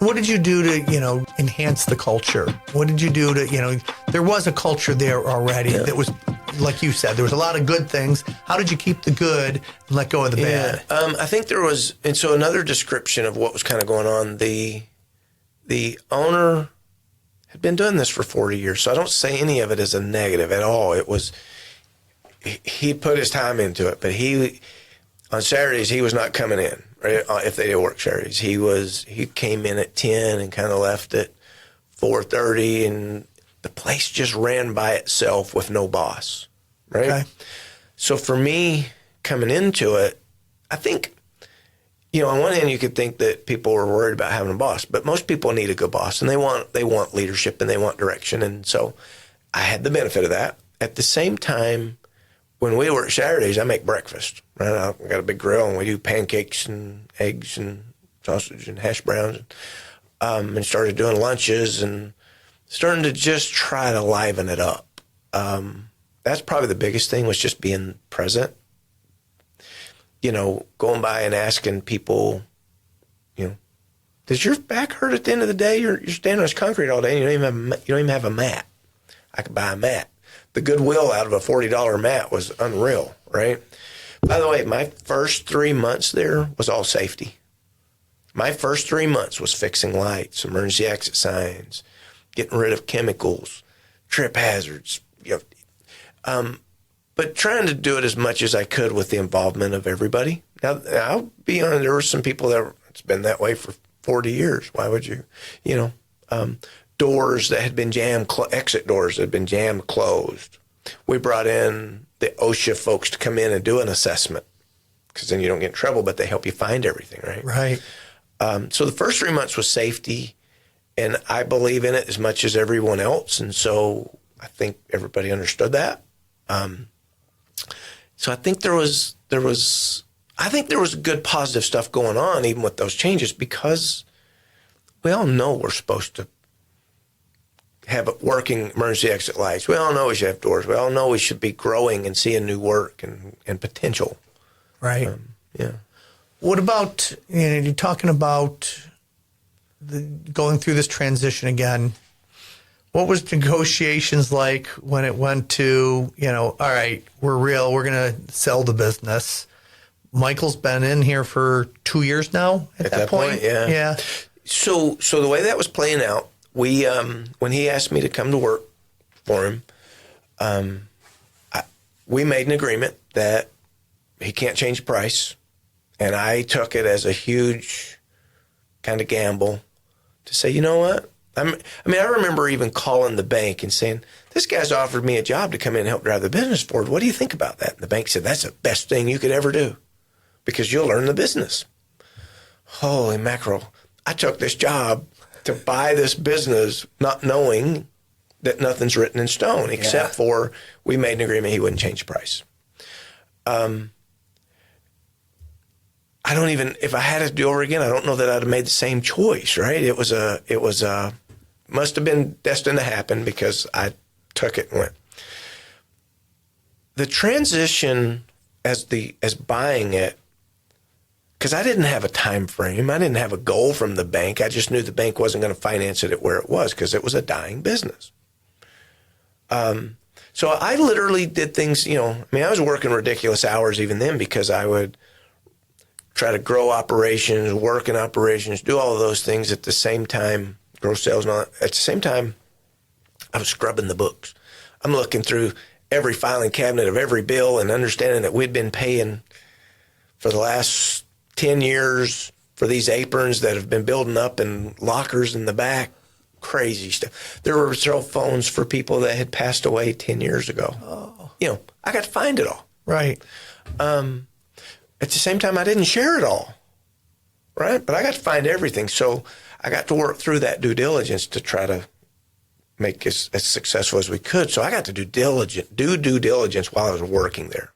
What did you do to, enhance the culture? What did you do to, there was a culture there already that was, like you said, there was a lot of good things. How did you keep the good and let go of the bad? I think there was, and so another description of what was kind of going on, the owner had been doing this for 40 years, so I don't say any of it as a negative at all. It was, he put his time into it, but on Saturdays, he was not coming in, right? If they did work Saturdays. He came in at 10 and kind of left at 4:30, and the place just ran by itself with no boss, right? Okay. So for me, coming into it, I think, on one hand, you could think that people were worried about having a boss, but most people need a good boss, and they want leadership and they want direction. And so I had the benefit of that. At the same time, when we work Saturdays, I make breakfast, right? I've got a big grill, and we do pancakes and eggs and sausage and hash browns, and started doing lunches and starting to just try to liven it up. That's probably the biggest thing, was just being present. Going by and asking people, does your back hurt at the end of the day? You're standing on this concrete all day, and you don't even have a mat. I could buy a mat. The goodwill out of a $40 mat was unreal, right? By the way, my first 3 months there was all safety. My first 3 months was fixing lights, emergency exit signs, getting rid of chemicals, trip hazards, but trying to do it as much as I could with the involvement of everybody. Now, I'll be honest, there were some people it's been that way for 40 years. Why would you, doors that had been jammed, exit doors that had been jammed, closed. We brought in the OSHA folks to come in and do an assessment, because then you don't get in trouble, but they help you find everything, right? Right. So the first 3 months was safety, and I believe in it as much as everyone else, and so I think everybody understood that. So I think there was good positive stuff going on even with those changes, because we all know we're supposed to have working emergency exit lights. We all know we should have doors. We all know we should be growing and seeing new work and potential. Right. Yeah. What about, you're talking about going through this transition again. What was negotiations like when it went to, all right, we're real, we're going to sell the business? Michael's been in here for 2 years now at that point? Yeah. Yeah. So the way that was playing out, we when he asked me to come to work for him, we made an agreement that he can't change the price, and I took it as a huge kind of gamble to say, you know what? I remember even calling the bank and saying, this guy's offered me a job to come in and help drive the business forward. What do you think about that? And the bank said, that's the best thing you could ever do, because you'll learn the business. Holy mackerel. I took this job to buy this business, not knowing that nothing's written in stone, except for we made an agreement he wouldn't change the price. If I had to do over again, I don't know that I'd have made the same choice, right? It was must have been destined to happen, because I took it and went. The transition as buying it, because I didn't have a time frame. I didn't have a goal from the bank. I just knew the bank wasn't going to finance it at where it was, because it was a dying business. So I literally did things, I was working ridiculous hours even then, because I would try to grow operations, work in operations, do all of those things at the same time, grow sales and all that. At the same time, I was scrubbing the books. I'm looking through every filing cabinet of every bill and understanding that we'd been paying for the last 10 years for these aprons that have been building up in lockers in the back. Crazy stuff. There were cell phones for people that had passed away 10 years ago. Oh. I got to find it all. Right. At the same time, I didn't share it all, right? But I got to find everything. So I got to work through that due diligence to try to make it as successful as we could. So I got to do due diligence while I was working there.